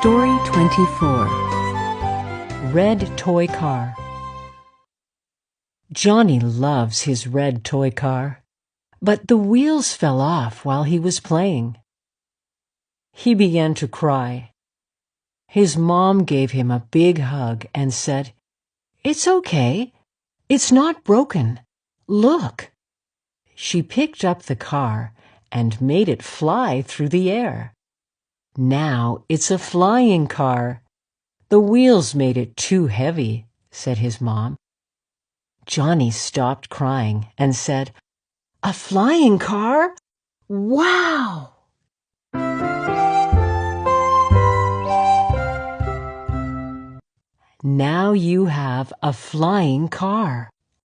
Story 24. Red Toy Car. Johnny loves his red toy car, but the wheels fell off while he was playing. He began to cry. His mom gave him a big hug and said, "It's okay. It's not broken. Look." She picked up the car and made it fly through the air. "Now it's a flying car. The wheels made it too heavy," said his mom. Johnny stopped crying and said, "A flying car? Wow!" Now you have a flying car.